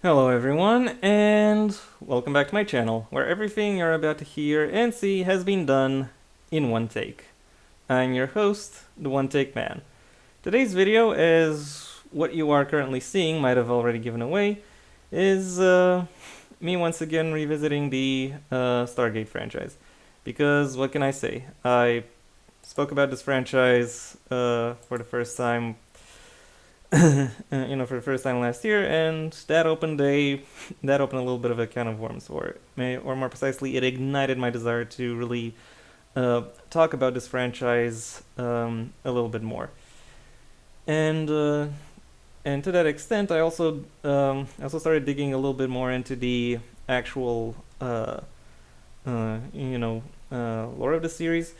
Hello everyone, and welcome back to my channel, where everything you're about to hear and see has been done in one take. I'm your host, the One Take Man. Today's video, as what you are currently seeing might have already given away, is me once again revisiting the Stargate franchise. Because what can I say? I spoke about this franchise for the first time for the first time last year, and that opened a little bit of a can of worms, or more precisely, it ignited my desire to really talk about this franchise a little bit more. And and to that extent, I also started digging a little bit more into the actual lore of the series,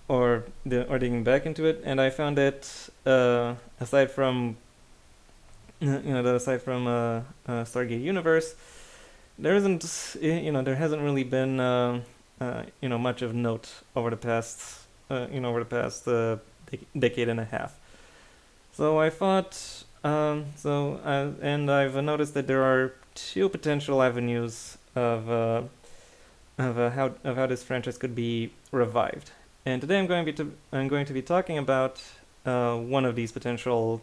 or digging back into it, and I found that aside from Stargate universe, there hasn't really been much of note over the past decade and a half. So I thought and I've noticed that there are two potential avenues of how this franchise could be revived. And today I'm going to be talking about one of these potential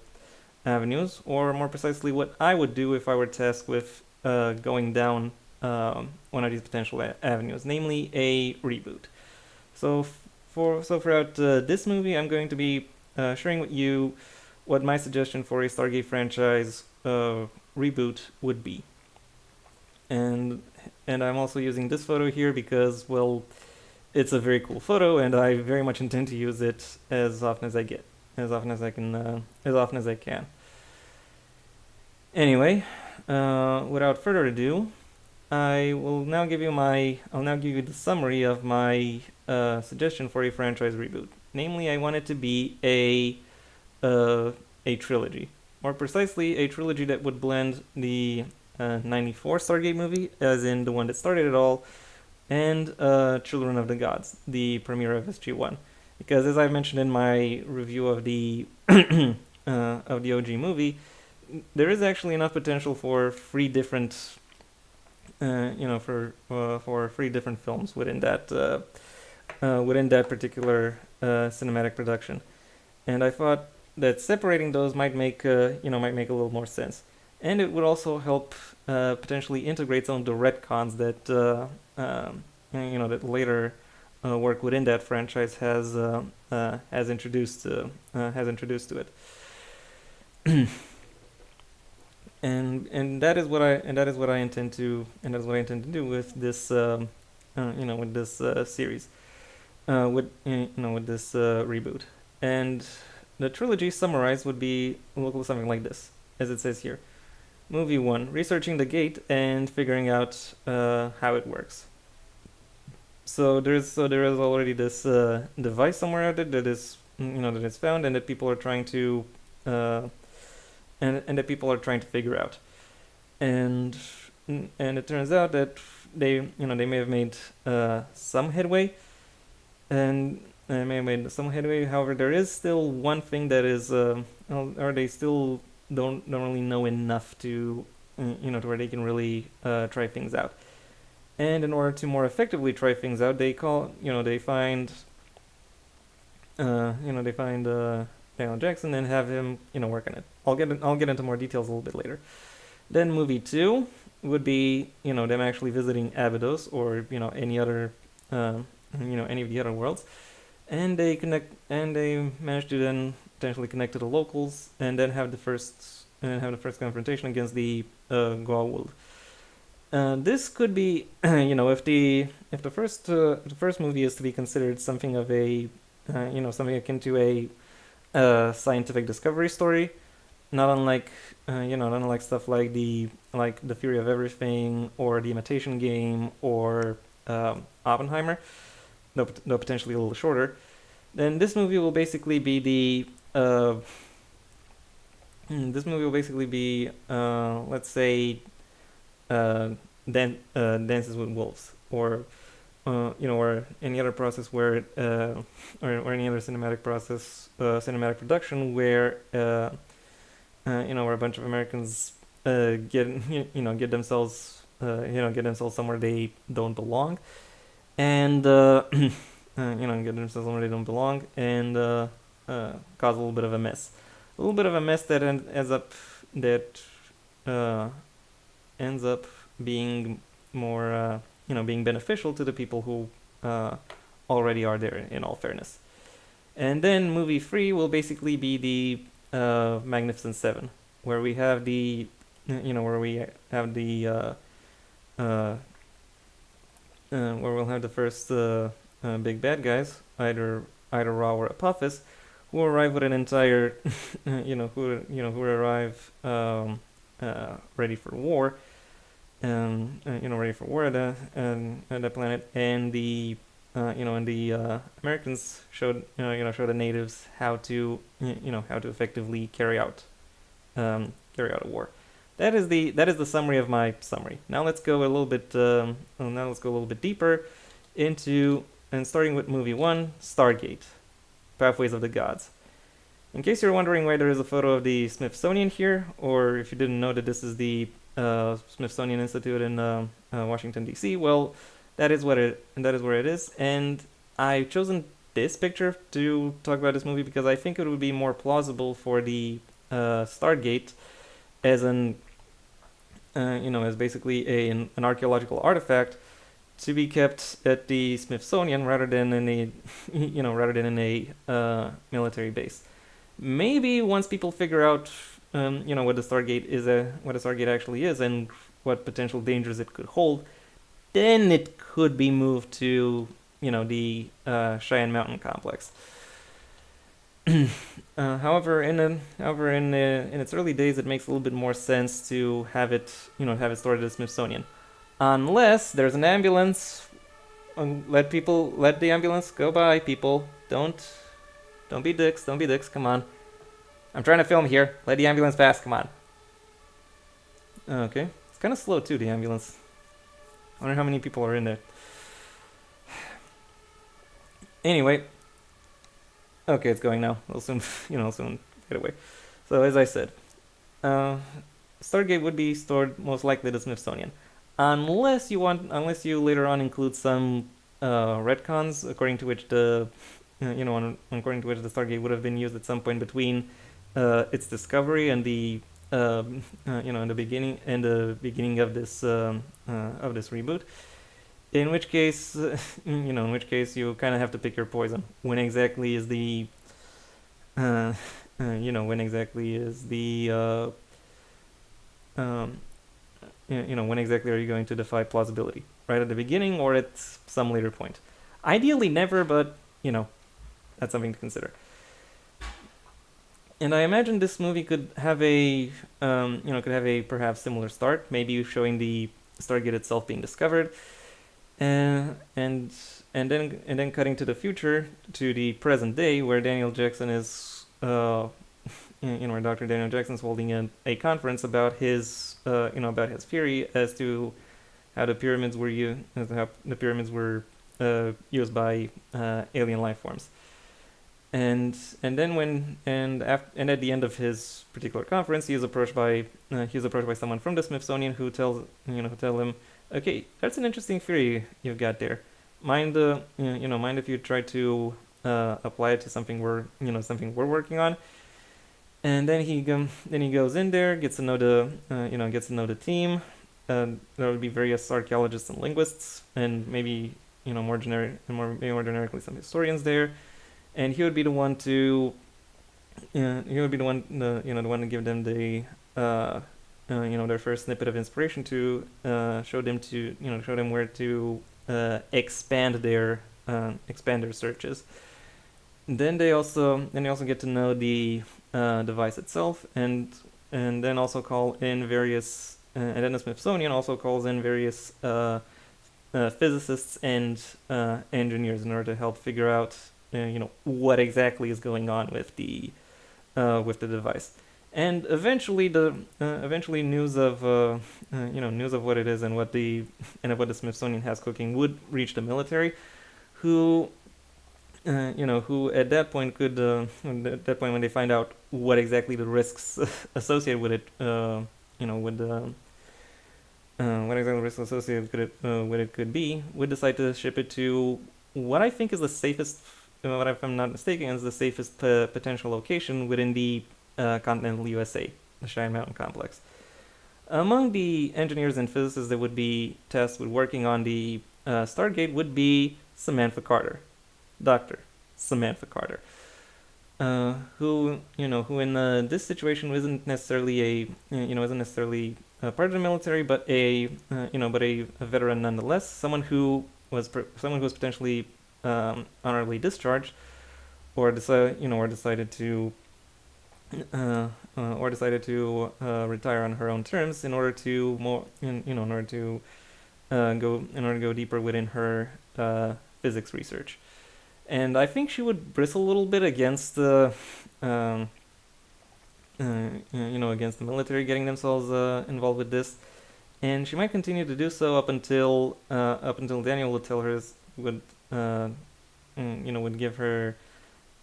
avenues, or more precisely, what I would do if I were tasked with going down one of these potential avenues, namely a reboot. So throughout this movie, I'm going to be sharing with you what my suggestion for a Stargate franchise reboot would be. And I'm also using this photo here because, well, it's a very cool photo, and I very much intend to use it as often as as often as I can. Anyway, without further ado, I'll now give you the summary of my suggestion for a franchise reboot. Namely, I want it to be a trilogy. More precisely, a trilogy that would blend the '94 Stargate movie, as in the one that started it all, and Children of the Gods, the premiere of SG-1. Because as I mentioned in my review of the of the OG movie, there is actually enough potential for three different, for three different films within that particular cinematic production, and I thought that separating those might make might make a little more sense, and it would also help potentially integrate some of the retcons that that later work within that franchise has introduced to it. That is what I intend to do with this series, with this reboot. And the trilogy summarized would look something like this, as it says here. Movie 1: researching the gate and figuring out how it works. So there is already this device somewhere out there that is found, and that people are trying to figure out. And it turns out that they may have made some headway, However, there is still one thing that is, or they still don't really know enough to to where they can really try things out. And in order to more effectively try things out, they find Daniel Jackson and have him work on it. I'll get into more details a little bit later. Then movie 2 would be them actually visiting Abydos, or any other any of the other worlds, and they manage to then potentially connect to the locals, and then have the first confrontation against the Goa'uld. This could be if the first movie is to be considered something of a something akin to a scientific discovery story, not unlike stuff like the Theory of Everything, or The Imitation Game, or Oppenheimer, though potentially a little shorter. Then this movie will basically be let's say, Dances with Wolves, or or any other process where or any other cinematic production where where a bunch of Americans get themselves somewhere they don't belong, and get themselves somewhere they don't belong, and cause a little bit of a mess, that that uh, ends up being more being beneficial to the people who uh, already are there. In all fairness, and then movie 3 will basically be the Magnificent Seven, where we have the where we have the uh, where we'll have the first big bad guys, either Ra or Apophis, who arrive with an entire who arrive ready for war, ready for war at the planet, and the Americans show the natives how to how to effectively carry out a war. That is the summary of my summary. Now let's go a little bit deeper into, and starting with movie 1, Stargate, Pathways of the Gods. In case you're wondering why there is a photo of the Smithsonian here, or if you didn't know that this is the Smithsonian Institute in Washington D.C., well, that is where it is, and I've chosen this picture to talk about this movie because I think it would be more plausible for the Stargate as as basically an archaeological artifact to be kept at the Smithsonian rather than in a military base. Maybe once people figure out what the Stargate actually is and what potential dangers it could hold, then it could be moved to the Cheyenne Mountain complex. However, in its early days, it makes a little bit more sense to have it stored at the Smithsonian, unless there's an ambulance. Let the ambulance go by. People, don't be dicks. Don't be dicks. Come on, I'm trying to film here. Let the ambulance pass. Come on. Okay, it's kind of slow too. The ambulance. I wonder how many people are in there. Anyway. Okay, it's going now. It'll soon get away. So as I said, Stargate would be stored most likely at the Smithsonian, unless you later on include some retcons according to which the Stargate would have been used at some point between its discovery and the the beginning of this reboot. In which case, you kind of have to pick your poison. When exactly is the, when exactly are you going to defy plausibility? Right at the beginning or at some later point? Ideally, never, but that's something to consider. And I imagine this movie could have a perhaps similar start, maybe showing the Stargate itself being discovered. And then cutting to the future, to the present day, where Daniel Jackson is, where Dr. Daniel Jackson is holding a conference about his theory as to how the pyramids were used by alien life forms. And at the end of his particular conference, he is approached by someone from the Smithsonian who tell him, okay, that's an interesting theory you've got there. Mind if you try to apply it to something we're working on? And then he goes in there, gets to know the team. There will be various archaeologists and linguists, and maybe more generically some historians there. And he would be the one to give them the their first snippet of inspiration to show them where to expand their searches. Then they also get to know the device itself, and then also call in various and then the Smithsonian also calls in various physicists and engineers in order to help figure out what exactly is going on with the device. And eventually, news of what it is and what the Smithsonian has cooking would reach the military, who at that point when they find out what exactly the risks associated with it what exactly risk associated with it could be, would decide to ship it to what I think is the safest, what if I'm not mistaken, is the safest potential location within the continental USA, the Cheyenne Mountain Complex. Among the engineers and physicists that would be tasked with working on the Stargate would be Samantha Carter, Doctor Samantha Carter, who in this situation isn't necessarily part of the military, but a veteran nonetheless, someone who was potentially honorably discharged, or decided to retire on her own terms in order to go deeper within her physics research. And I think she would bristle a little bit against the against the military getting themselves involved with this, and she might continue to do so up until Daniel would tell her would give her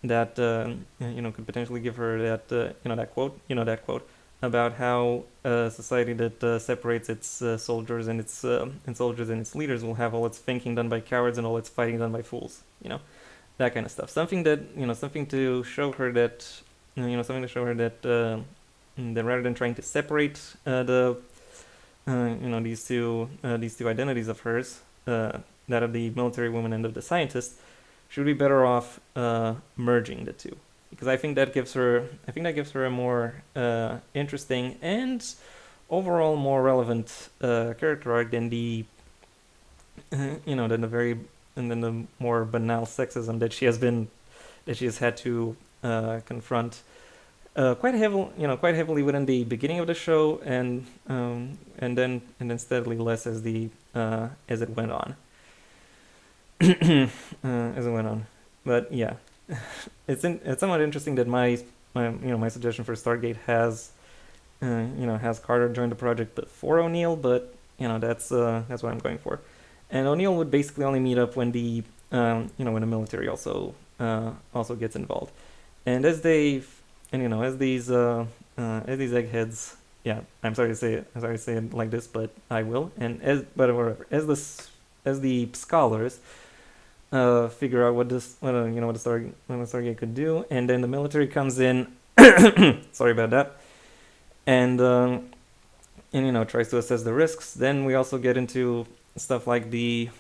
that could potentially give her that quote about how a society that separates its soldiers and its leaders will have all its thinking done by cowards and all its fighting done by fools. That kind of stuff. Something to show her that that rather than trying to separate these two identities of hers, that of the military woman and of the scientist, she would be better off merging the two, because I think that gives her a more interesting and overall more relevant character arc than the than the more banal sexism that she has had to confront quite heavily within the beginning of the show, and then steadily less as it went on. But yeah, it's somewhat interesting that my suggestion for Stargate has Carter join the project before O'Neill, but that's what I'm going for. And O'Neill would basically only meet up when the when the military also gets involved. And as these eggheads, yeah, I'm sorry to say it like this, but I will. And as the scholars figure out what the Stargate could do, and then the military comes in. Sorry about that. And tries to assess the risks. Then we also get into stuff like the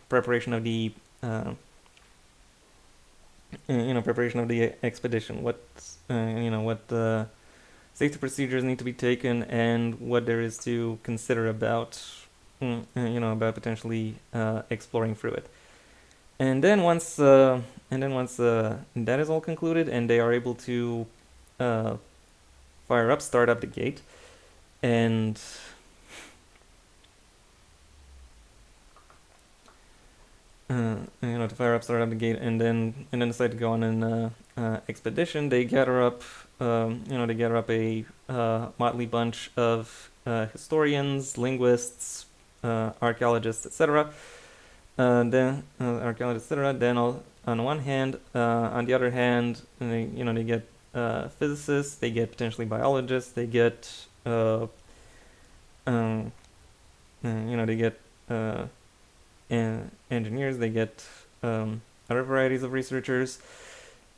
preparation of the expedition. What safety procedures need to be taken, and what there is to consider about potentially exploring through it. And then once that is all concluded, and they are able to start up the gate, and start up the gate, and then decide to go on an expedition. They gather up a motley bunch of historians, linguists, archaeologists, etc. Then on one hand, on the other hand, they get physicists, they get potentially biologists, they get engineers, they get other varieties of researchers.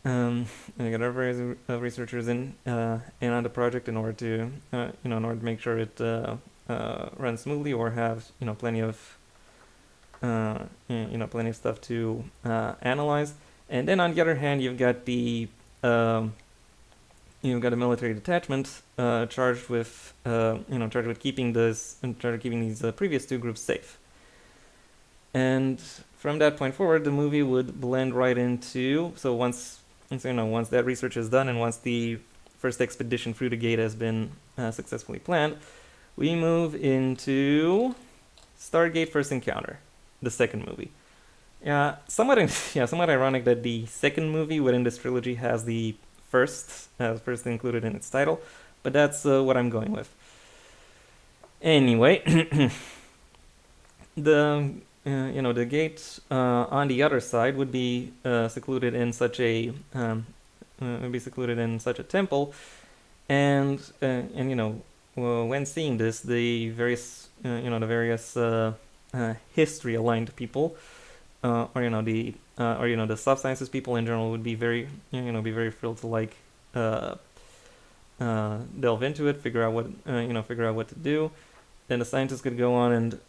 They get other varieties of researchers in on the project in order to make sure it runs smoothly, or have plenty of stuff to analyze. And then on the other hand, you've got a military detachment charged with keeping these previous two groups safe. And from that point forward, the movie would blend right into. So once that research is done, and once the first expedition through the gate has been successfully planned, we move into Stargate First Encounter, the second movie. Somewhat ironic that the second movie within this trilogy has the first included in its title, but that's what I'm going with. Anyway, the gate on the other side would be secluded in such a temple, and well, when seeing this, the various the various history aligned people, or the soft sciences people in general would be very be very thrilled to like uh, delve into it, figure out what to do. Then the scientists could go on and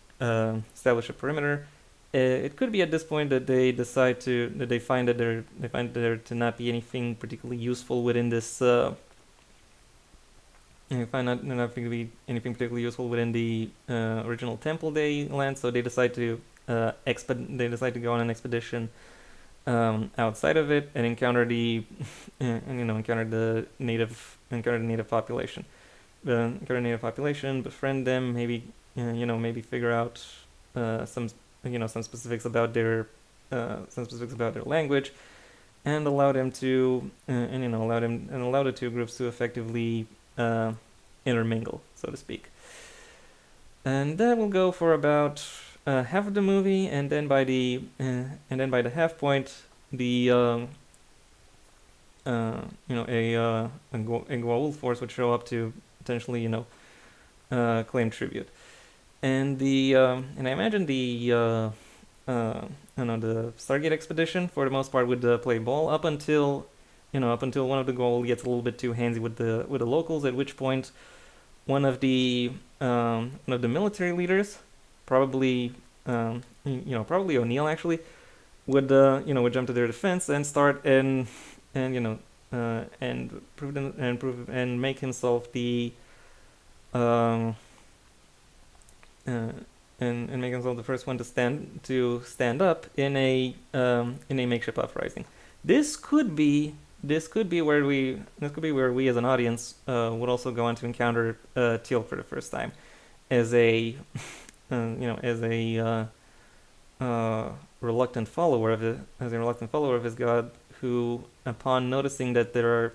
establish a perimeter. It could be at this point that they decide to that they find there to not be anything particularly useful within this. They find not to be anything particularly useful within the original temple they land, so they decide to go on an expedition outside of it and encounter the encounter the native population. Encounter the native population, befriend them, maybe maybe figure out some specifics about their language, and allow them to allow the two groups to effectively intermingle, so to speak. And that will go for about half of the movie, and then by the half point, the a Goa'uld force would show up to potentially claim tribute, and I imagine the the Stargate expedition for the most part would play ball up until one of the Goa'uld gets a little bit too handsy with the locals, at which point one of the military leaders, probably probably O'Neill actually, would jump to their defense and start and make himself the and make himself the first one to stand up in a makeshift uprising. This could be where we as an audience would also go on to encounter Teal for the first time as a reluctant follower of his god, who upon noticing that there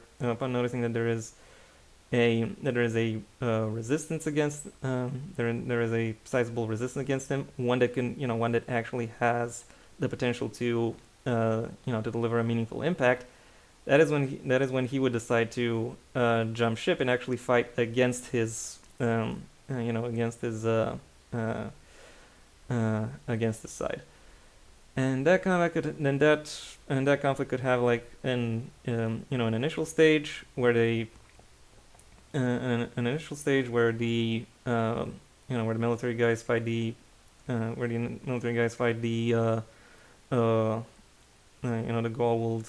is a resistance against there is a sizable resistance against him, one that actually has the potential to to deliver a meaningful impact. That is when he would decide to jump ship and actually fight against his against his side. And that conflict could have like an initial stage where the military guys fight the the Goa'uld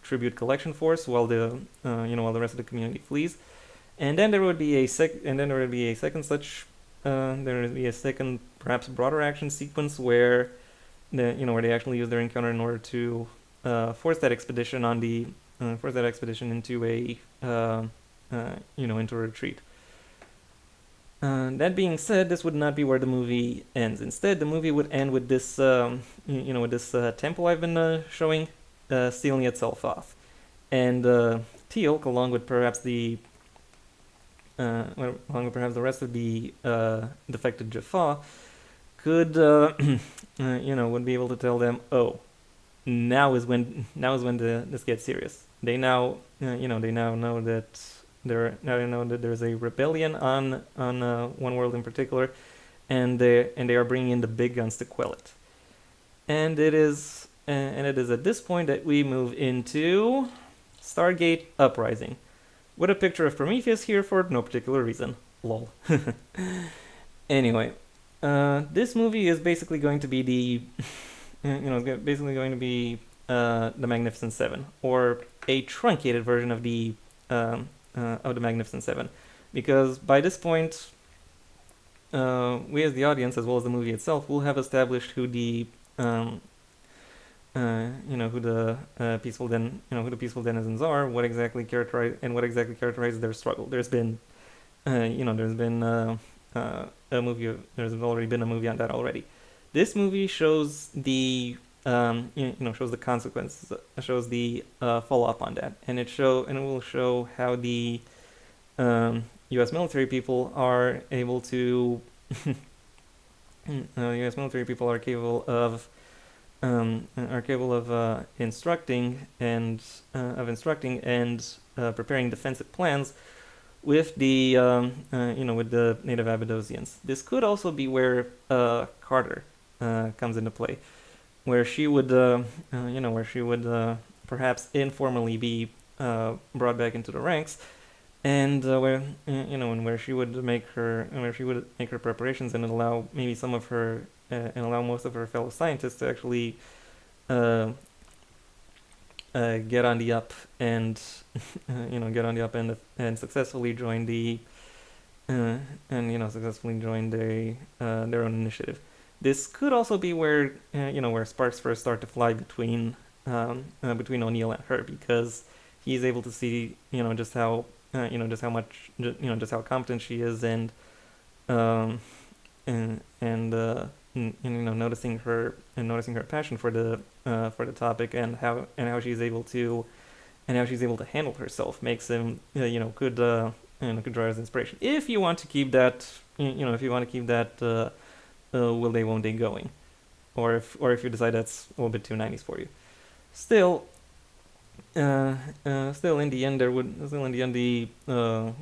tribute collection force, while the rest of the community flees. And then there would be a second perhaps broader action sequence where where they actually use their encounter in order to force that expedition into a into a retreat. That being said, this would not be where the movie ends. Instead, the movie would end with this temple I've been showing sealing itself off, and Teal'c, along with perhaps the rest of the defected Jaffa, could would be able to tell them, oh, now is when this gets serious. They now know that there's a rebellion on one world in particular, and they are bringing in the big guns to quell it. And it is at this point that we move into Stargate Uprising, with a picture of Prometheus here for no particular reason. Lol. Anyway, this movie is basically going to be the Magnificent Seven, or a truncated version of the Magnificent Seven, because by this point, we as the audience, as well as the movie itself, will have established who the peaceful denizens are, what exactly characterizes their struggle. There's already been a movie on that already. This movie shows the consequences, shows the follow up on that, and it will show how the U.S. military people are able to U.S. military people are capable of instructing and preparing defensive plans with the with the native Abydosians. This could also be where Carter comes into play, where she would perhaps informally be brought back into the ranks, and where she would make her preparations and allow maybe some of her and allow most of her fellow scientists to actually uh, get on the up and and successfully join the successfully join their own initiative. This could also be where where sparks first start to fly between O'Neill and her, because he's able to see just how just how much just how competent she is, um, and noticing her passion for the topic, and how she's able to handle herself makes him could draw as inspiration. If you want to keep that will they won't they going, or if you decide that's a little bit too 90s for you. Still, still in the end the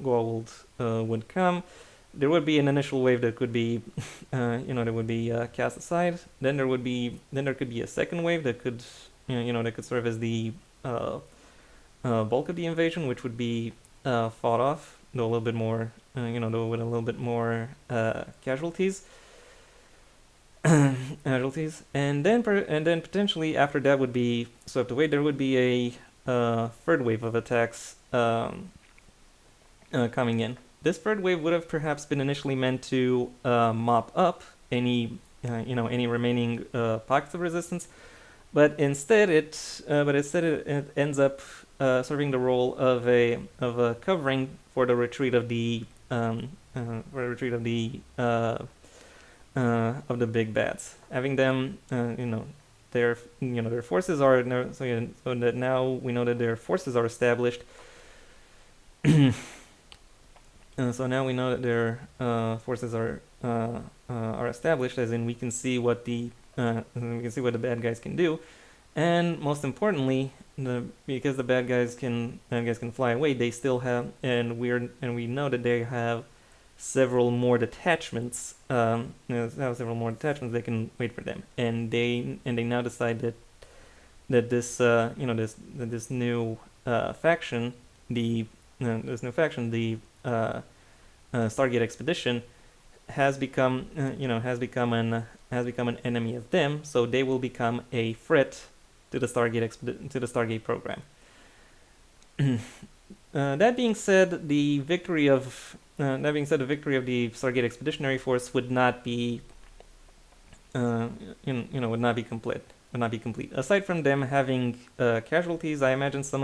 goal would come. There would be an initial wave that could be that would be cast aside. Then there could be a second wave that could that could serve as the bulk of the invasion, which would be fought off, though a little bit more though with a little bit more casualties. And then potentially after that would be swept away. There would be a third wave of attacks coming in. This third wave would have perhaps been initially meant to mop up any remaining pockets of resistance, but instead it ends up serving the role of a covering for the retreat of the of the big bats, having them their forces are so that now we know that their forces are established. So now we know that their forces are established, as in we can see what the bad guys can do, and most importantly, because the bad guys can fly away, they still have, and we know that they have several more detachments. They can wait for them, and they now decide that this new faction, the Stargate expedition, has become an enemy of them. So they will become a threat to the Stargate program. That being said, the victory of the Stargate Expeditionary Force would not be complete. Aside from them having casualties, I imagine them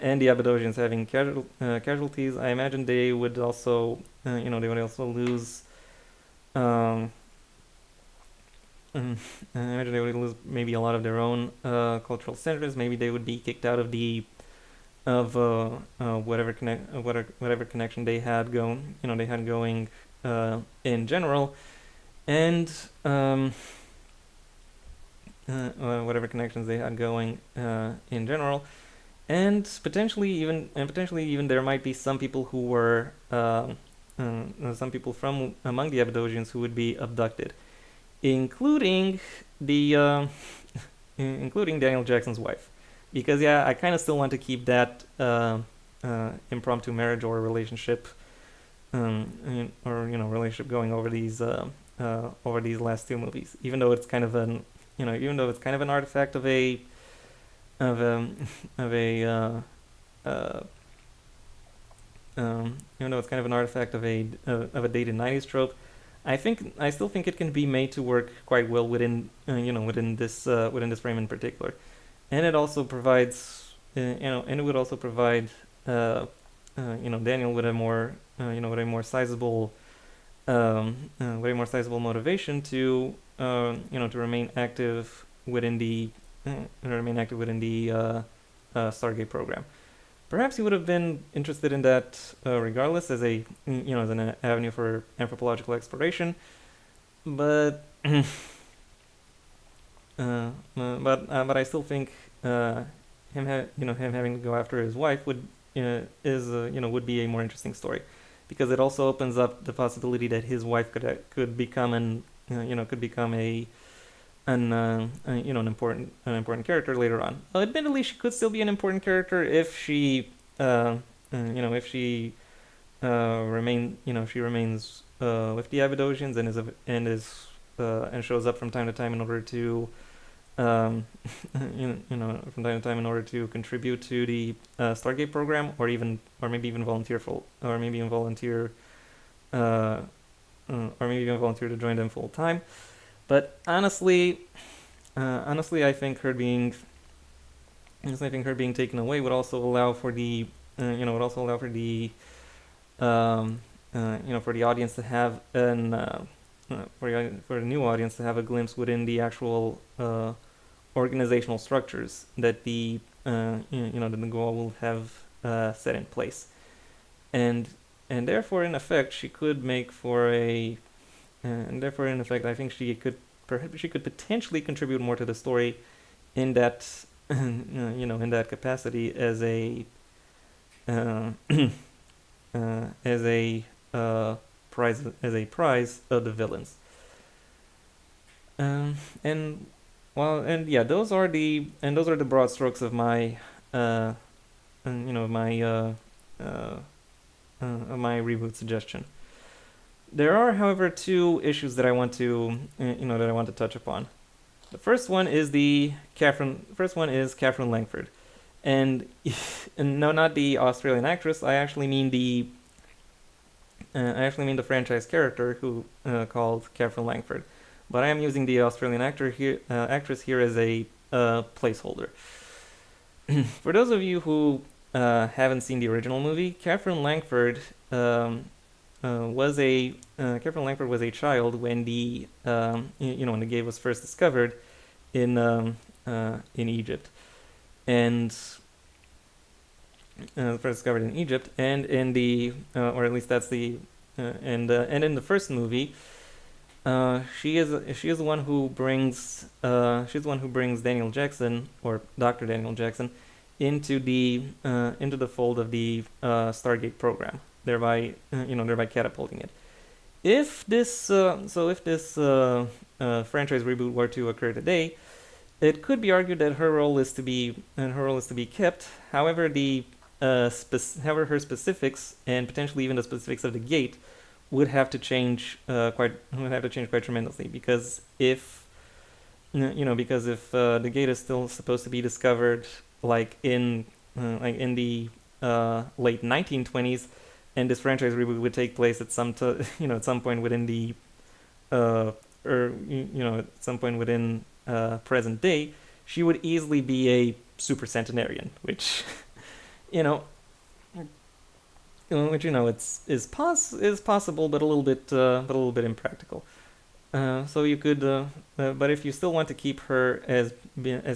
and the Abydosians having casualties. I imagine they would also lose. I imagine they would lose maybe a lot of their own cultural centers. Maybe they would be kicked out of whatever connection they had going. In general, and whatever connections they had going in general. And potentially even there might be some people who were some people from among the Abydosians who would be abducted, including including Daniel Jackson's wife, because I kind of still want to keep that impromptu marriage or relationship relationship going over these last two movies, even though it's kind of an artifact of a of a of a even though it's kind of an artifact of a dated 90s trope. I still think it can be made to work quite well within this frame in particular, and it also provides and it would also provide Daniel with a more sizable motivation to remain active within the Stargate program. Perhaps he would have been interested in that regardless, as as an avenue for anthropological exploration, but but I still think him having to go after his wife would would be a more interesting story, because it also opens up the possibility that his wife could become could become an important character later on. Admittedly, she could still be an important character if she if she she remains with the Abadosians and shows up from time to time in order to from time to time in order to contribute to the Stargate program, or maybe even volunteer uh, to join them full time. But honestly, I think her being taken away would also allow for the for the audience to have for the new audience to have a glimpse within the actual organizational structures that that the goal will have set in place, and therefore in effect she could make for a and therefore in effect I think she could potentially contribute more to the story in that in that capacity as a uh, as a prize of the villains. And well, and yeah, those are the broad strokes of my uh, my of my reboot suggestion. There are, however, two issues that I want to touch upon. The first one is Catherine Langford, and, and no, not the Australian actress. I actually mean the franchise character who called Catherine Langford, but I am using the Australian actress here as a placeholder. For those of you who haven't seen the original movie, Catherine Langford was a child when when the gate was first discovered in Egypt, and and in the or at least that's the and in the first movie, she is the one who brings Daniel Jackson, or Dr. Daniel Jackson, into the fold of the Stargate program, thereby catapulting it. If this franchise reboot were to occur today, it could be argued that her role is to be kept. However, her specifics, and potentially even the specifics of the gate, would have to change quite tremendously, because if the gate is still supposed to be discovered in the late 1920s, and this franchise reboot would take place at at some point within the at some point within present day, she would easily be a super centenarian, which you know is possible, but a little bit impractical. But if you still want to keep her as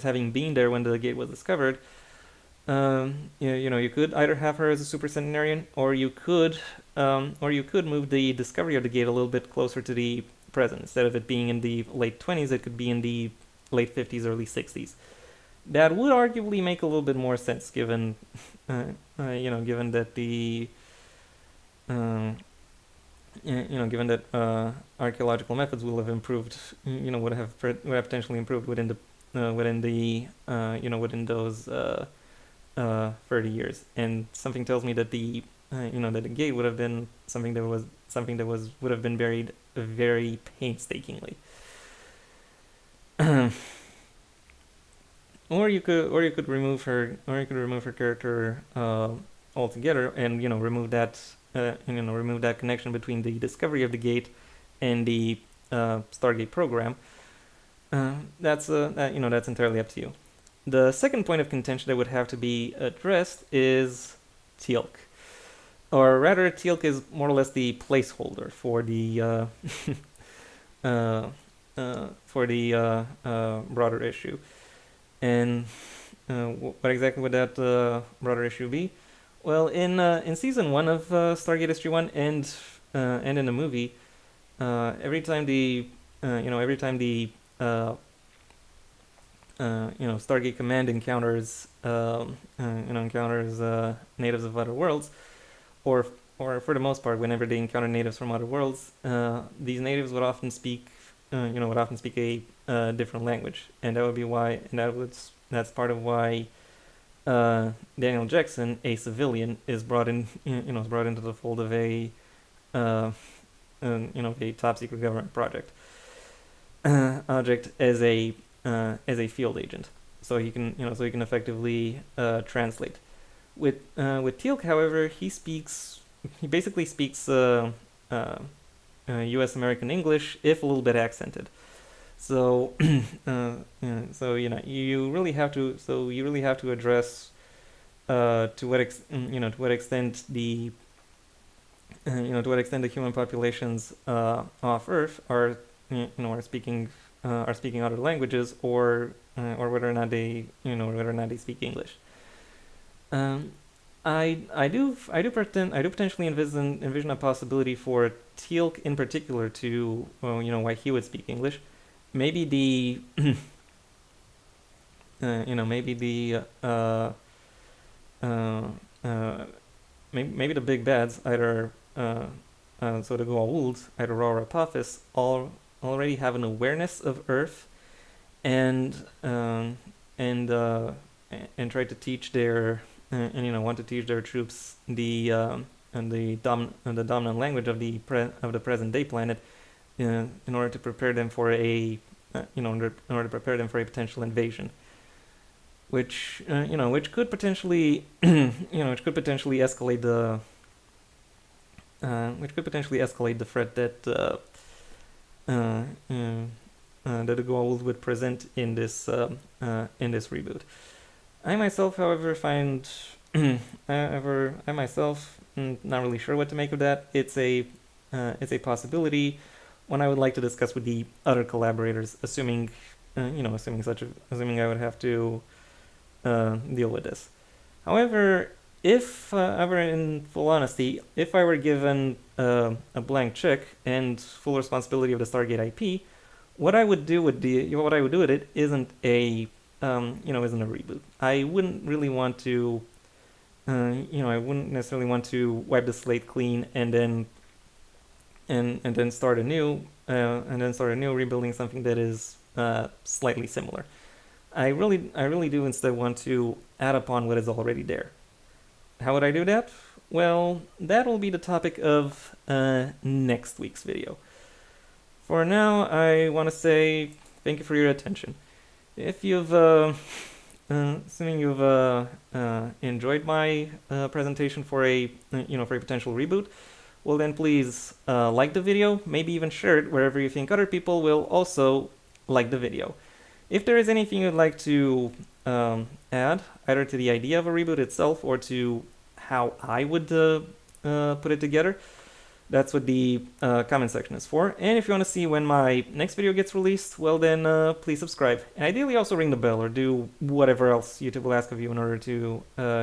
having been there when the gate was discovered, you could either have her as a super centenarian, or you could move the discovery of the gate a little bit closer to the present. Instead of it being in the late 20s, it could be in the late 50s, early 60s. That would arguably make a little bit more sense, given given that the given that archaeological methods will have improved, would have potentially improved within those 30 years. And something tells me that that the gate would have been something that would have been buried very painstakingly. Or you could remove her character altogether, and remove that connection between the discovery of the gate and the Stargate program. That's entirely up to you. The second point of contention that would have to be addressed is Teal'c, or rather, Teal'c is more or less the placeholder for the broader issue. And what exactly would that broader issue be? Well, in season 1 of Stargate History 1, and in the movie, every time the Stargate Command encounters natives of other worlds, or for the most part, whenever they encounter natives from other worlds, these natives would often speak a different language, and that would be why, and that's part of why Daniel Jackson, a civilian, is brought into the fold of a a top secret government project as a field agent, so he can effectively translate. With Teal'c, however, he basically speaks U.S. American English, if a little bit accented. So you really have to address to what extent the human populations off Earth are speaking other languages, or whether or not they speak English. I do potentially envision a possibility for Teal'c in particular to why he would speak English. Maybe the maybe the maybe the big bads, either so the Goa'uld, either Ra or Apophis, already have an awareness of Earth, and try to teach their want to teach their troops the dominant language of the present day planet, in order to prepare them for a potential invasion, which could potentially escalate the threat that that the Goa'uld would present in this reboot. I myself, however, find not really sure what to make of that. It's a possibility, one I would like to discuss with the other collaborators, assuming I would have to deal with this. However, if ever, in full honesty, if I were given a blank check and full responsibility of the Stargate IP, what I would do with it isn't a reboot. I wouldn't really want to I wouldn't necessarily want to wipe the slate clean and then start anew, rebuilding something that is slightly similar. I really do instead want to add upon what is already there. How would I do that? Well, that will be the topic of next week's video. For now, I want to say thank you for your attention. If you've assuming you've enjoyed my presentation for a potential reboot, well then please like the video, maybe even share it wherever you think other people will also like the video. If there is anything you'd like to add, either to the idea of a reboot itself or to how I would put it together, that's what the comment section is for. And if you want to see when my next video gets released, well then please subscribe. And ideally also ring the bell or do whatever else YouTube will ask of you in order to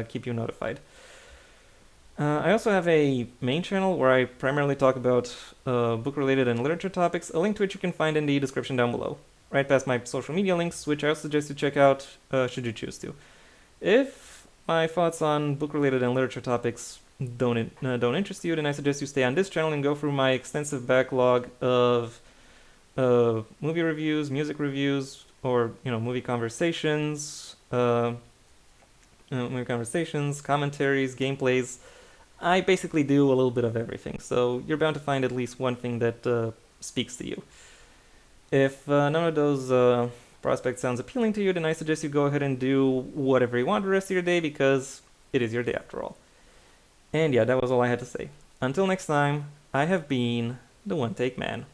keep you notified. I also have a main channel where I primarily talk about book-related and literature topics, a link to which you can find in the description down below, right past my social media links, which I also suggest you check out should you choose to. If my thoughts on book-related and literature topics don't interest you, then I suggest you stay on this channel and go through my extensive backlog of movie reviews, music reviews, or movie conversations, commentaries, gameplays. I basically do a little bit of everything, so you're bound to find at least one thing that speaks to you. If none of those prospects sounds appealing to you, then I suggest you go ahead and do whatever you want the rest of your day, because it is your day after all. And yeah, that was all I had to say. Until next time, I have been the One Take Man.